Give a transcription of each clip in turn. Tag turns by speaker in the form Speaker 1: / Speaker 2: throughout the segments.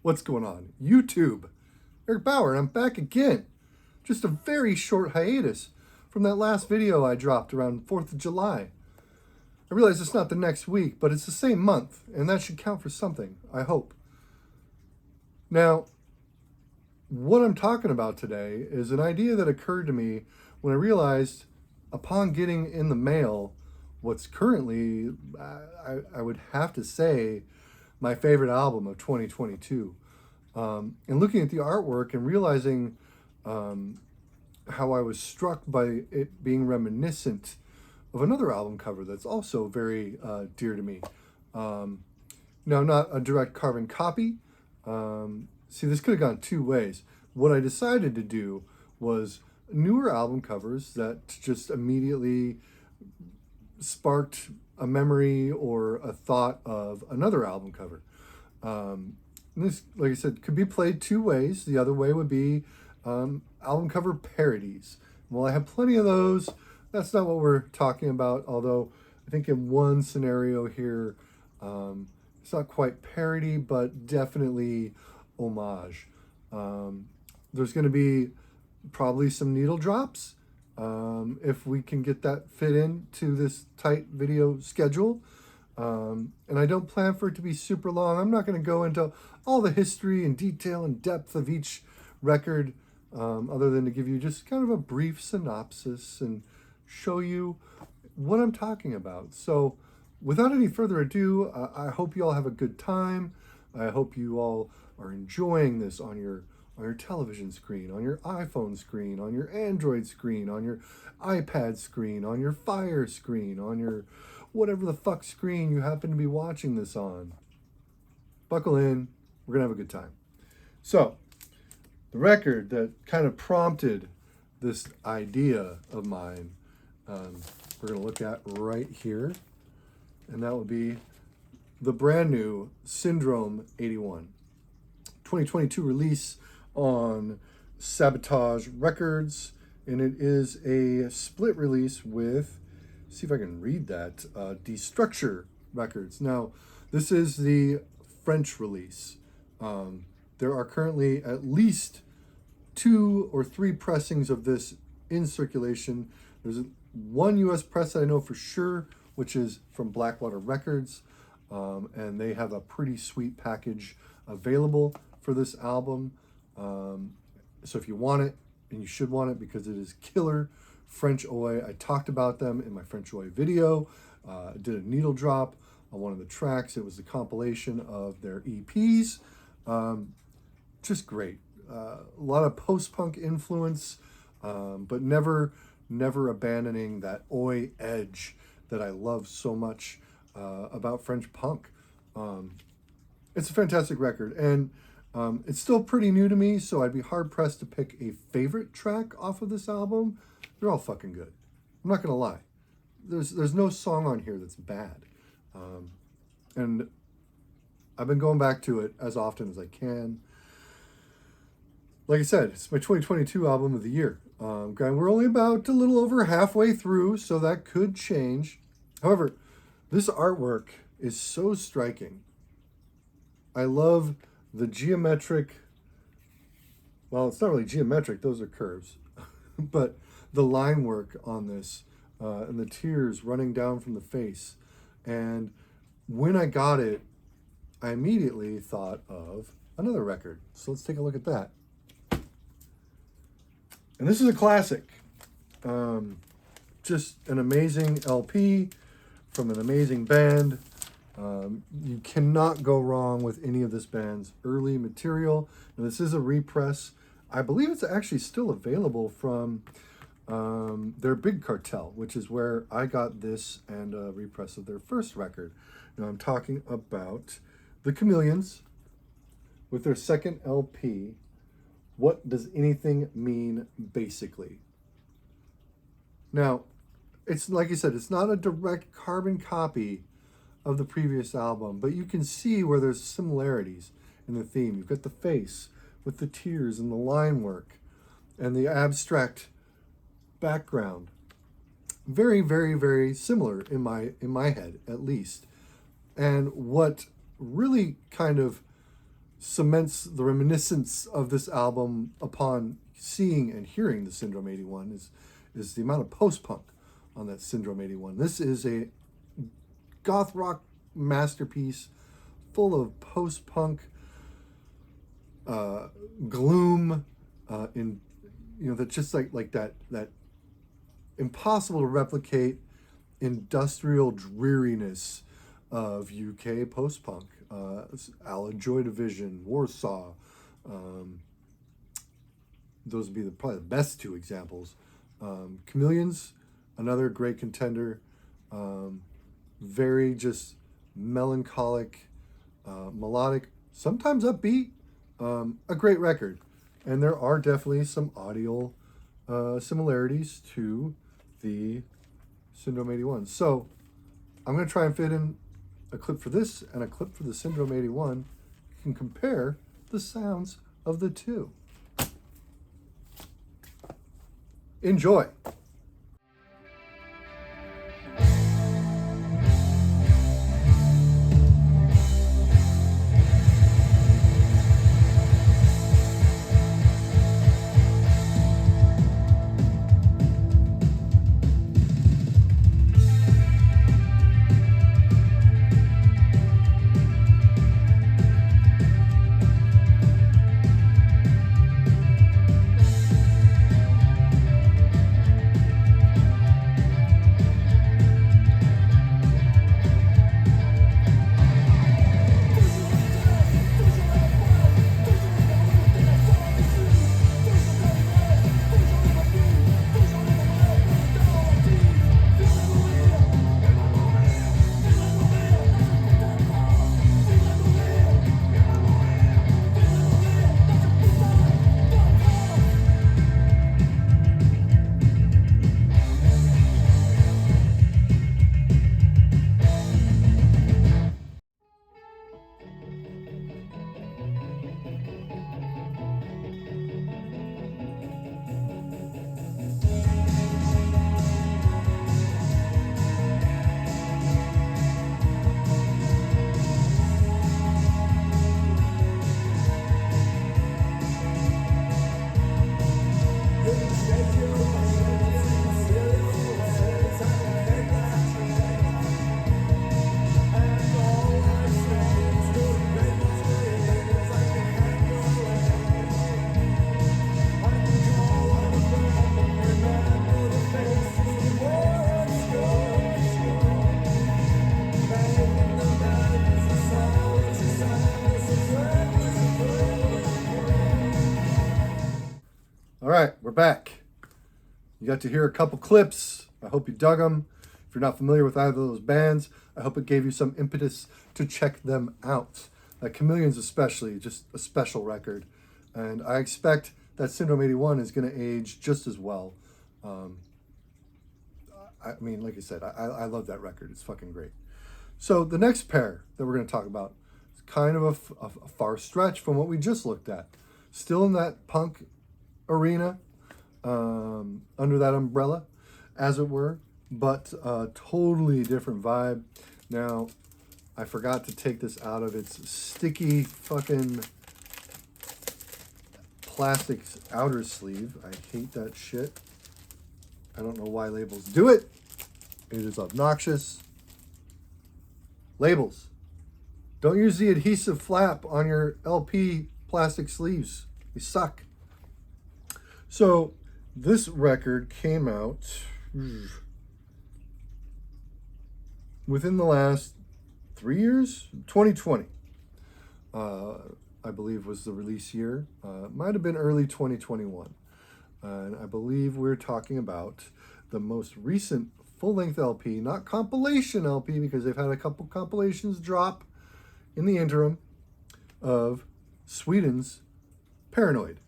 Speaker 1: What's going on? YouTube. Eric Bauer, and I'm back again. Just a very short hiatus from that last video I dropped around 4th of July. I realize it's not the next week, but it's the same month, and that should count for something, I hope. Now, what I'm talking about today is an idea that occurred to me when I realized, upon getting in the mail, what's currently, I would have to say, my favorite album of 2022. And looking at the artwork and realizing how I was struck by it being reminiscent of another album cover that's also very dear to me. Now, not a direct carbon copy. See, this could have gone two ways. What I decided to do was newer album covers that just immediately sparked a memory or a thought of another album cover. This, like I said, could be played two ways. The other way would be album cover parodies. Well, I have plenty of those. That's not what we're talking about, although I think in one scenario here, it's not quite parody, but definitely homage. There's going to be probably some needle drops, if we can get that fit into this tight video schedule. And I don't plan for it to be super long. I'm not going to go into all the history and detail and depth of each record, other than to give you just kind of a brief synopsis and show you what I'm talking about. So without any further ado, I hope you all have a good time. I hope you all are enjoying this on your television screen, on your iPhone screen, on your Android screen, on your iPad screen, on your Fire screen, on your whatever the fuck screen you happen to be watching this on. Buckle in, we're gonna have a good time. So, the record that kind of prompted this idea of mine, we're gonna look at right here, and that would be the brand new Syndrome 81. 2022 release on Sabotage Records, and it is a split release with, see if I can read that, Destructure Records. Now, this is the French release. There are currently at least 2 or 3 pressings of this in circulation. There's one US press that I know for sure, which is from Blackwater Records, and they have a pretty sweet package available for this album. So if you want it, and you should want it because it is killer, French Oi. I talked about them in my French Oi video. I did a needle drop on one of the tracks. It was a compilation of their EPs. Just great. A lot of post-punk influence, but never abandoning that Oi edge that I love so much about French punk. It's a fantastic record, and it's still pretty new to me, so I'd be hard-pressed to pick a favorite track off of this album. They're all fucking good. I'm not gonna lie. There's no song on here that's bad. And I've been going back to it as often as I can. Like I said, it's my 2022 album of the year. We're only about a little over halfway through, so that could change. However, this artwork is so striking. I love the geometric, well, it's not really geometric, those are curves, but the line work on this, and the tears running down from the face. And when I got it, I immediately thought of another record. So let's take a look at that. And this is a classic. Just an amazing LP from an amazing band. You cannot go wrong with any of this band's early material. Now, this is a repress. I believe it's actually still available from their Big Cartel, which is where I got this and a repress of their first record. Now, I'm talking about the Chameleons with their second LP, What Does Anything Mean, Basically. Now, it's like I said, it's not a direct carbon copy of the previous album, but you can see where there's similarities in the theme. You've got the face with the tears and the line work and the abstract background. Very, very, very similar in my head, at least. And what really kind of cements the reminiscence of this album upon seeing and hearing the Syndrome 81 is the amount of post-punk on that Syndrome 81. This is a goth rock masterpiece full of post-punk gloom, in that just like that impossible to replicate industrial dreariness of UK post-punk. Allied Joy Division, Warsaw, those would be probably the best two examples. Chameleons, another great contender. Very just melancholic, melodic, sometimes upbeat. A great record. And there are definitely some audio similarities to the Syndrome 81. So I'm going to try and fit in a clip for this and a clip for the Syndrome 81. You can compare the sounds of the two. Enjoy. All right, we're back. You got to hear a couple clips. I hope you dug them. If you're not familiar with either of those bands, I hope it gave you some impetus to check them out. Chameleons especially, just a special record. And I expect that Syndrome 81 is going to age just as well. I mean, like I said, I love that record. It's fucking great. So the next pair that we're going to talk about is kind of a far stretch from what we just looked at. Still in that punk arena, under that umbrella, as it were, but a totally different vibe. Now, I forgot to take this out of its sticky fucking plastic outer sleeve. I hate that shit. I don't know why labels do it. It is obnoxious. Labels. Don't use the adhesive flap on your LP plastic sleeves. They suck. So this record came out within the last 3 years. 2020, I believe, was the release year. Might have been early 2021. And I believe we're talking about the most recent full-length LP, not compilation LP, because they've had a couple compilations drop in the interim, of Sweden's Paranoid.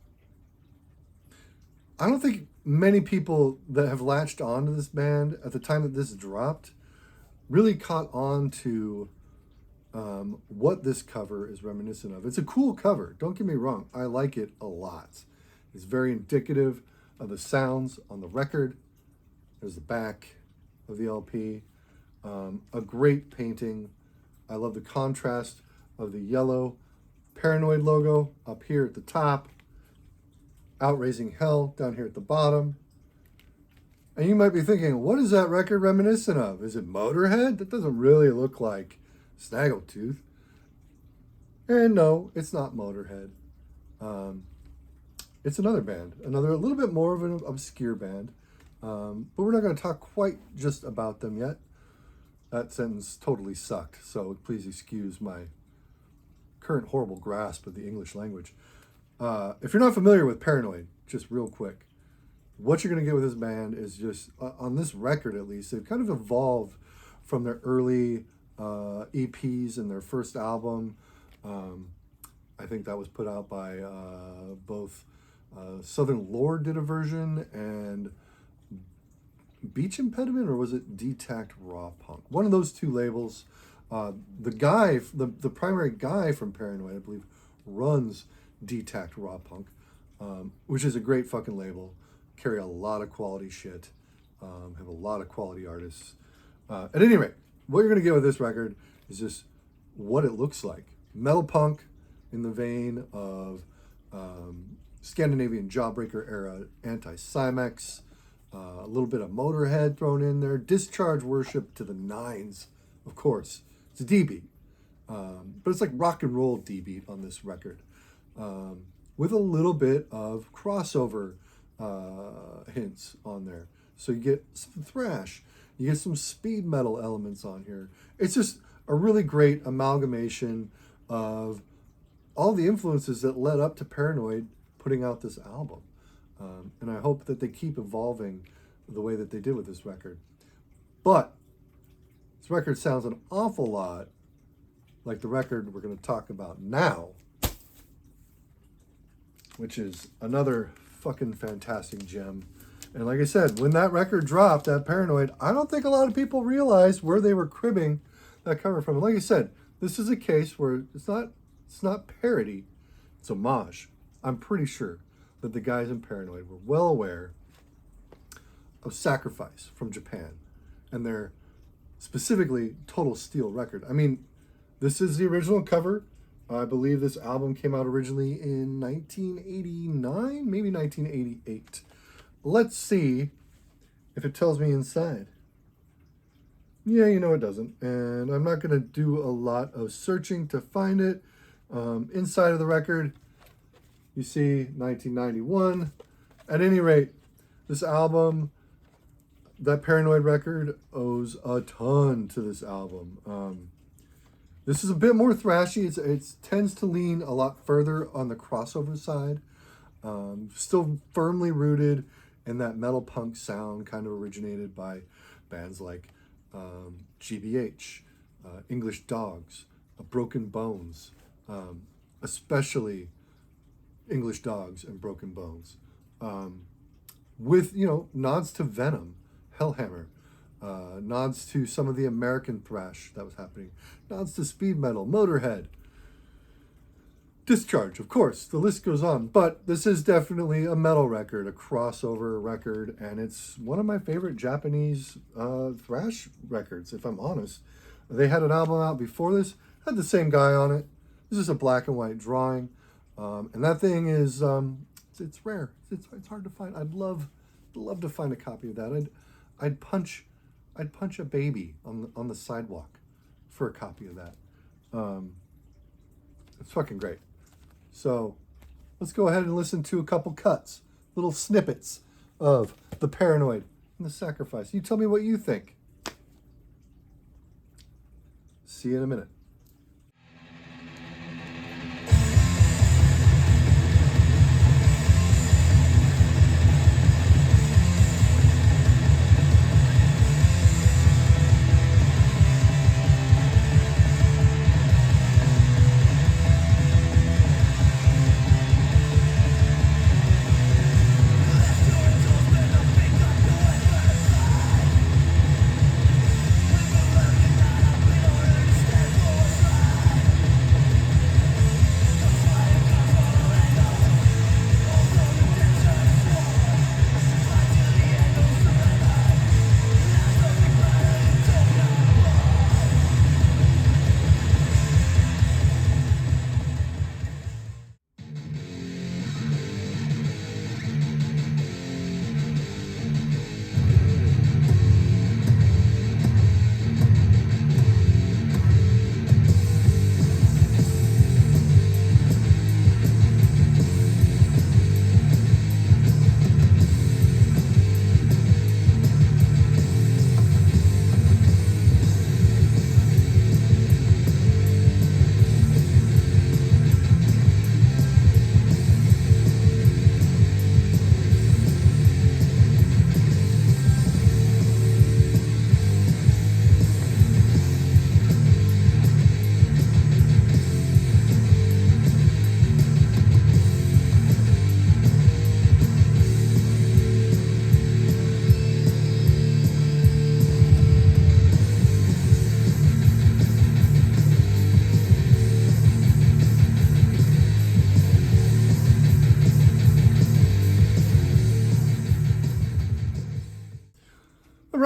Speaker 1: I don't think many people that have latched on to this band at the time that this dropped really caught on to what this cover is reminiscent of. It's a cool cover, don't get me wrong. I like it a lot. It's very indicative of the sounds on the record. There's the back of the LP. A great painting. I love the contrast of the yellow Paranoid logo up here at the top. Out Raising Hell down here at the bottom. And you might be thinking, what is that record reminiscent of? Is it Motorhead? That doesn't really look like Snaggletooth. And no, it's not Motorhead. It's another band, a little bit more of an obscure band. But we're not going to talk quite just about them yet. That sentence totally sucked, so please excuse my current horrible grasp of the English language. If you're not familiar with Paranoid, just real quick, what you're going to get with this band is just, on this record at least, they've kind of evolved from their early EPs and their first album. I think that was put out by both Southern Lord did a version and Beach Impediment, or was it Detact Raw Punk? One of those two labels. The primary guy from Paranoid, I believe, runs Detact Raw Punk, which is a great fucking label. Carry a lot of quality shit, have a lot of quality artists. At any rate, what you're going to get with this record is just what it looks like. Metal punk in the vein of Scandinavian Jawbreaker era Anti-Cymex, a little bit of Motorhead thrown in there, Discharge Worship to the nines, of course. It's a D-beat, but it's like rock and roll D-beat on this record, with a little bit of crossover hints on there. So you get some thrash, you get some speed metal elements on here. It's just a really great amalgamation of all the influences that led up to Paranoid putting out this album. And I hope that they keep evolving the way that they did with this record. But this record sounds an awful lot like the record we're going to talk about now, which is another fucking fantastic gem. And like I said, when that record dropped, that Paranoid, I don't think a lot of people realized where they were cribbing that cover from. And like I said, this is a case where it's not parody, it's homage. I'm pretty sure that the guys in Paranoid were well aware of Sacrifice from Japan and their specifically Total Steel record. I mean, this is the original cover. I believe this album came out originally in 1989, maybe 1988. Let's see if it tells me inside. Yeah, you know it doesn't. And I'm not going to do a lot of searching to find it. Inside of the record, you see 1991. At any rate, this album, that Paranoid record, owes a ton to this album. This is a bit more thrashy. It tends to lean a lot further on the crossover side. Still firmly rooted in that metal punk sound, kind of originated by bands like GBH, English Dogs, Broken Bones, especially English Dogs and Broken Bones, with, nods to Venom, Hellhammer, nods to some of the American thrash that was happening, nods to speed metal, Motorhead, Discharge, of course, the list goes on. But this is definitely a metal record, a crossover record, and it's one of my favorite Japanese thrash records, if I'm honest. They had an album out before this, had the same guy on it. This is a black and white drawing, and that thing is, it's rare. It's hard to find. I'd love to find a copy of that. I'd punch a baby on the sidewalk for a copy of that. It's fucking great. So let's go ahead and listen to a couple cuts, little snippets of the Paranoid and the Sacrifice. You tell me what you think. See you in a minute.
Speaker 2: We're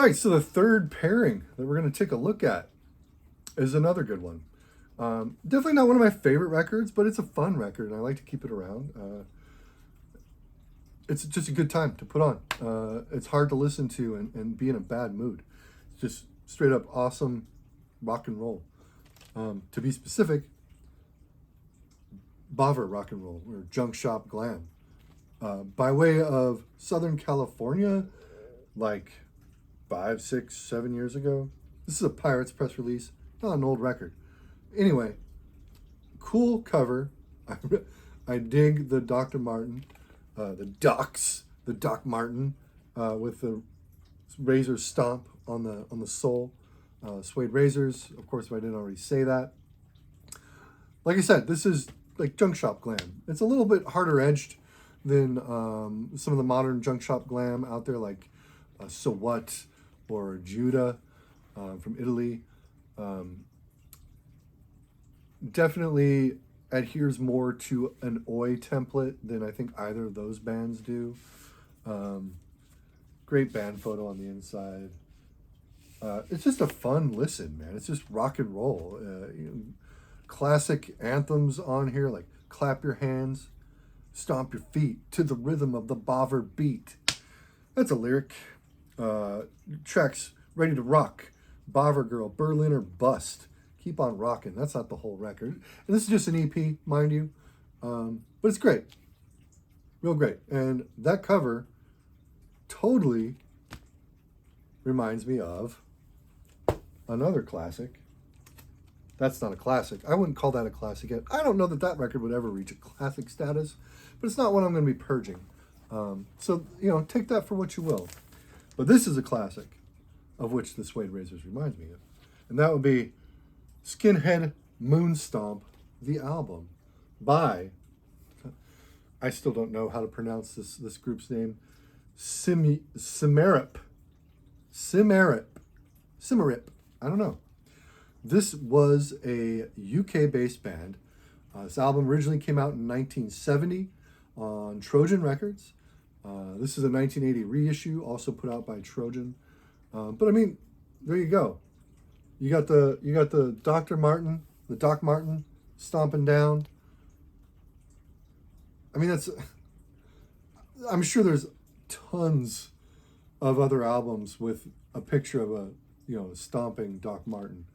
Speaker 1: right, so the third pairing that we're going to take a look at is another good one. Definitely not one of my favorite records, but it's a fun record, and I like to keep it around. It's just a good time to put on. It's hard to listen to and be in a bad mood. It's just straight up awesome rock and roll. To be specific, bovver rock and roll, or junk shop glam. By way of Southern California, like 5, 6, 7 years ago. This is a Pirates press release, not an old record. Anyway, cool cover. I dig the Dr. Martin, the Doc Martin, with the razor stomp on the sole. Suede razors, of course, if I didn't already say that. Like I said, this is like junk shop glam. It's a little bit harder edged than some of the modern junk shop glam out there, like So What or Judah from Italy. Definitely adheres more to an Oi template than I think either of those bands do. Great band photo on the inside. It's just a fun listen, man. It's just rock and roll. Classic anthems on here, like Clap Your Hands, Stomp Your Feet to the rhythm of the bovver beat. That's a lyric. Tracks Ready to Rock, Bovver Girl, Berliner Bust, Keep on Rockin'. That's not the whole record. And this is just an EP, mind you. But it's great. Real great. And that cover totally reminds me of another classic. That's not a classic. I wouldn't call that a classic yet. I don't know that that record would ever reach a classic status, but it's not one I'm going to be purging. So, take that for what you will. But this is a classic, of which the Suede Razors reminds me of. And that would be Skinhead Moonstomp, the album, by, I still don't know how to pronounce this group's name, Simarip. I don't know. This was a UK-based band. This album originally came out in 1970 on Trojan Records. This is a 1980 reissue, also put out by Trojan. But I mean, there you go. You got the Dr. Martin, the Doc Martin, stomping down. I mean, I'm sure there's tons of other albums with a picture of a stomping Doc Martin.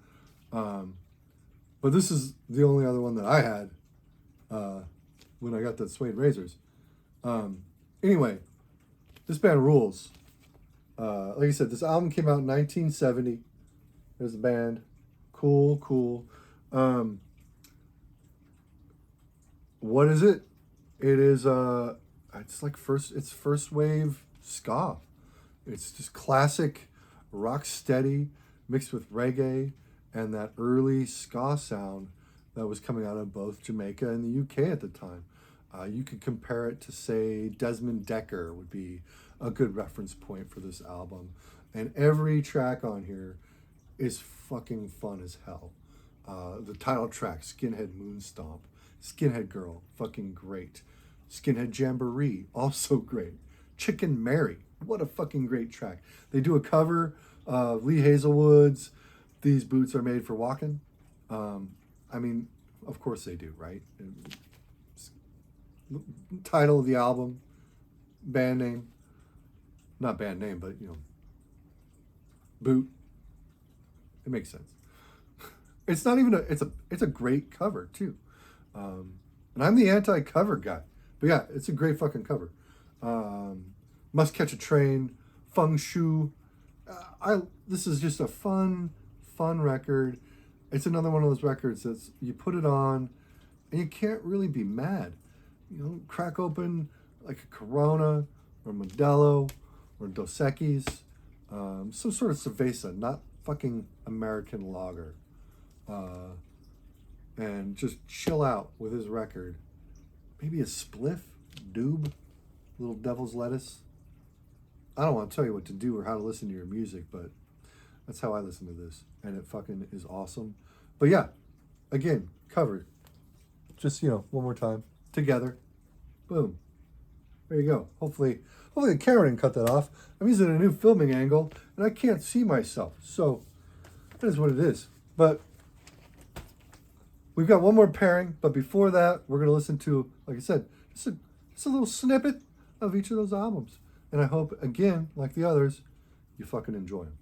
Speaker 1: But this is the only other one that I had when I got the Suede Razors. Anyway, this band rules. Like I said, this album came out in 1970. There's the band. Cool. What is it? It is it's like first wave ska. It's just classic rock steady mixed with reggae and that early ska sound that was coming out of both Jamaica and the UK at the time. You could compare it to, say, Desmond Decker would be a good reference point for this album. And every track on here is fucking fun as hell. The title track, Skinhead Moonstomp. Skinhead Girl, fucking great. Skinhead Jamboree, also great. Chicken Mary, what a fucking great track. They do a cover of Lee Hazelwood's These Boots Are Made for Walking. I mean, of course they do, right? Title of the album, band name, not band name, but boot. It makes sense. It's not even it's a great cover too. And I'm the anti-cover guy, but yeah, it's a great fucking cover. Must Catch a Train, Feng Shu. This is just a fun record. It's another one of those records that's, you put it on and you can't really be mad. Crack open like a Corona or Modelo or Dos Equis, some sort of cerveza, not fucking American lager, and just chill out with his record. Maybe a spliff, doob, little devil's lettuce. I don't want to tell you what to do or how to listen to your music, but that's how I listen to this, and it fucking is awesome. But yeah, again, covered. Just one more time. Together. Boom. There you go. Hopefully Hopefully the camera didn't cut that off. I'm using a new filming angle, and I can't see myself. So, that is what it is. But we've got one more pairing. But before that, we're going to listen to, like I said, just a little snippet of each of those albums. And I hope, again, like the others, you fucking enjoy them.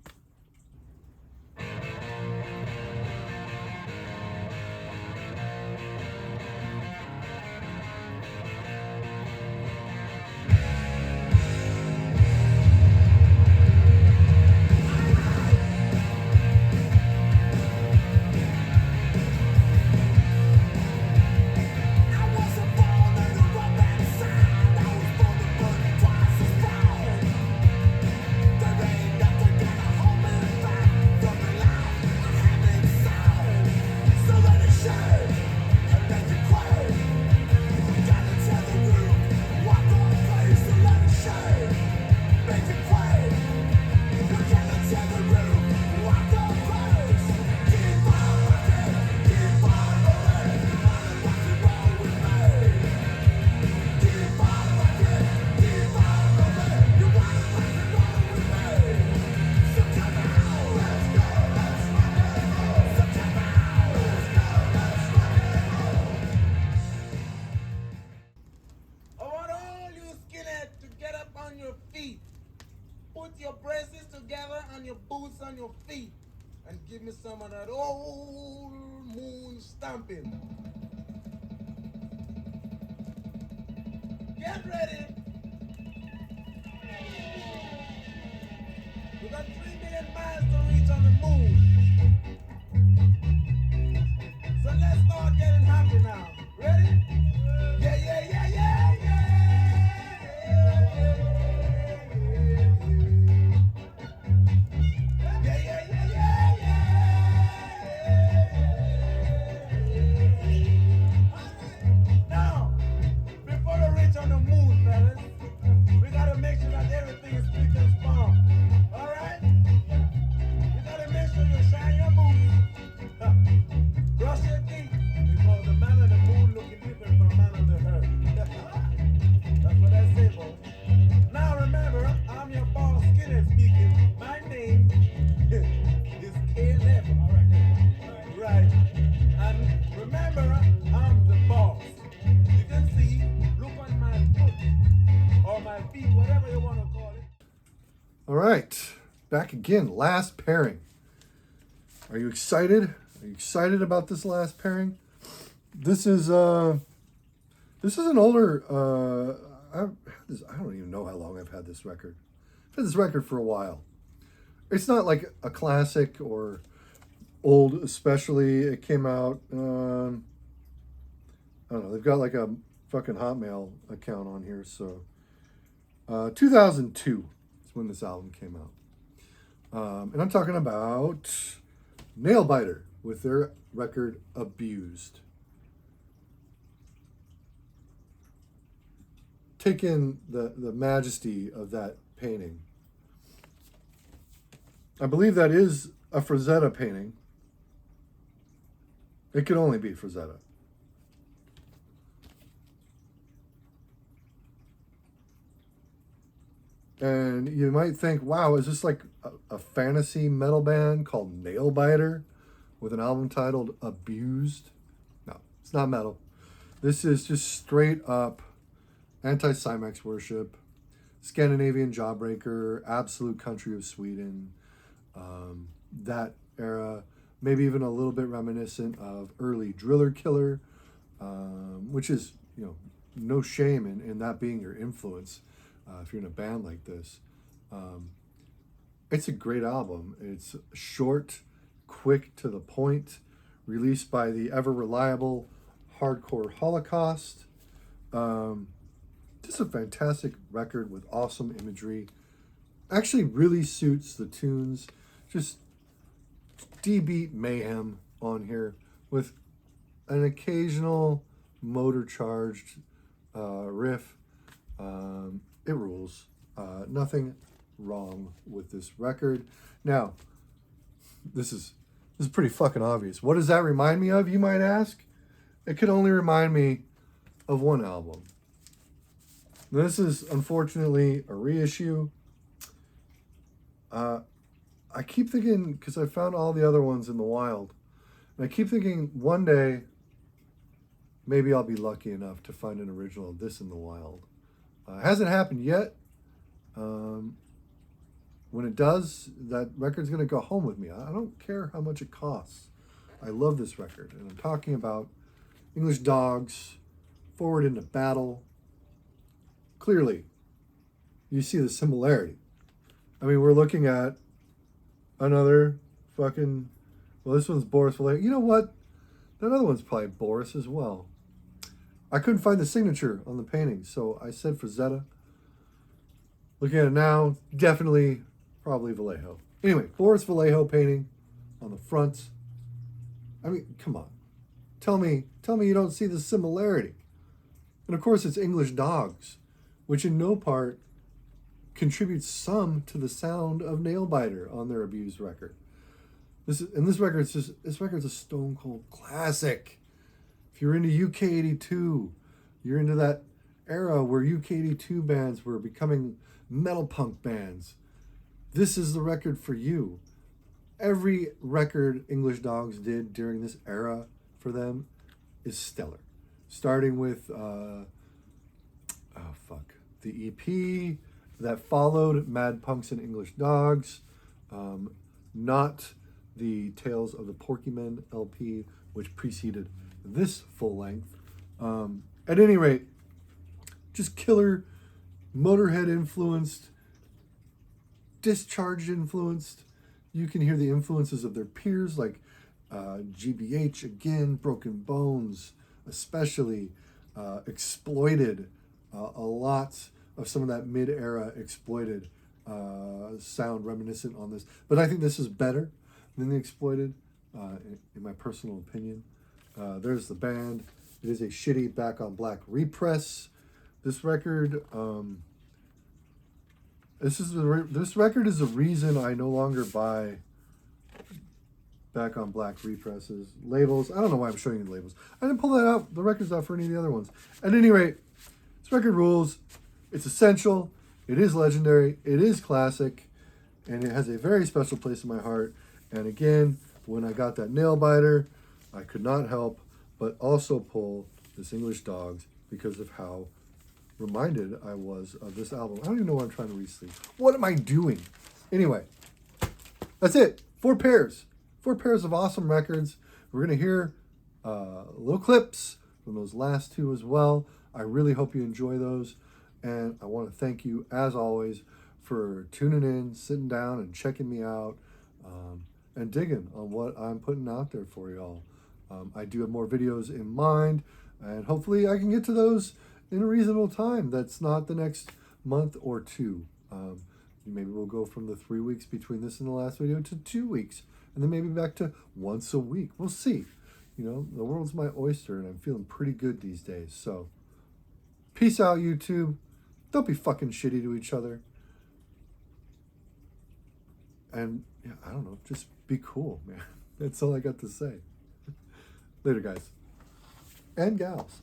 Speaker 2: On your feet and give me some of that old moon stomping. Get ready. We got 3 million miles to reach on the moon. So let's start getting happy now. Ready? Yeah, yeah, yeah, yeah, yeah. On the moon, fellas. We gotta make sure that everything is spick and span. Alright? We gotta make sure you shine your boots. Brush your teeth. Because the man on the moon looking different from man on the earth. That's what I say, boy. Now remember, I'm your boss, Skinner speaking. My name is Caleb. Right. And remember, I'm the boss. You can see, look on my foot or my feet, whatever you want to call it.
Speaker 1: All right, back again. Last pairing. Are you excited? Are you excited about this last pairing? This is an older. I don't even know how long I've had this record. I've had this record for a while. It's not like a classic or old, especially. It came out. I don't know. They've got like a fucking Hotmail account on here. So 2002 is when this album came out. And I'm talking about Nailbiter with their record Abused. Take in the majesty of that painting. I believe that is a Frazetta painting. It could only be Frazetta. And you might think, wow, is this like a fantasy metal band called Nailbiter with an album titled Abused? No, it's not metal. This is just straight up anti-Cymex worship, Scandinavian Jawbreaker, absolute country of Sweden, that era, maybe even a little bit reminiscent of early Driller Killer, which is, no shame in that being your influence. If you're in a band like this, it's a great album. It's short, quick to the point, released by the ever reliable Hardcore Holocaust. Just a fantastic record with awesome imagery. Actually really suits the tunes. Just D-beat mayhem on here with an occasional motor-charged riff. It rules. Nothing wrong with this record. Now, this is pretty fucking obvious. What does that remind me of, you might ask? It could only remind me of one album. This is unfortunately a reissue. I keep thinking, because I found all the other ones in the wild, and I keep thinking one day maybe I'll be lucky enough to find an original of this in the wild. It hasn't happened yet. When it does, that record's going to go home with me. I don't care how much it costs. I love this record. And I'm talking about English Dogs, Forward into Battle. Clearly, you see the similarity. I mean, we're looking at another fucking... Well, this one's Boris Vallejo. You know what? That other one's probably Boris as well. I couldn't find the signature on the painting, so I said Frazetta. Looking at it now, definitely, probably Vallejo. Anyway, Boris Vallejo painting on the front. I mean, come on. Tell me you don't see the similarity. And of course, it's English Dogs, which in no part contributes some to the sound of Nailbiter on their Abused record. This record's a stone cold classic. If you're into UK82, you're into that era where UK82 bands were becoming metal punk bands. This is the record for you. Every record English Dogs did during this era for them is stellar. Starting with the EP that followed Mad Punks and English Dogs, not the Tales of the Porkymen LP, which preceded this full length. At any rate, just killer, Motorhead influenced, Discharge influenced. You can hear the influences of their peers like GBH again, Broken Bones, especially Exploited. A lot of some of that mid-era Exploited sound reminiscent on this. But I think this is better than the Exploited, in my personal opinion. There's the band. It is a shitty Back on Black repress. This record, this record is the reason I no longer buy Back on Black represses. Labels, I don't know why I'm showing you the labels. I didn't pull that out, the records out for any of the other ones. At any rate, this record rules. It's essential. It is legendary. It is classic. And it has a very special place in my heart. And again, when I got that Nailbiter, I could not help but also pull this English Dogs because of how reminded I was of this album. I don't even know what I'm trying to re-sleeve. What am I doing? Anyway, that's it. 4 pairs. 4 pairs of awesome records. We're going to hear little clips from those last 2 as well. I really hope you enjoy those. And I want to thank you, as always, for tuning in, sitting down, and checking me out, and digging on what I'm putting out there for y'all. I do have more videos in mind, and hopefully I can get to those in a reasonable time. That's not the next month or 2. Maybe we'll go from the 3 weeks between this and the last video to 2 weeks, and then maybe back to once a week. We'll see. You know, the world's my oyster, and I'm feeling pretty good these days. So, peace out, YouTube. Don't be fucking shitty to each other. And, yeah, I don't know, just be cool, man. That's all I got to say. Later, guys. And gals.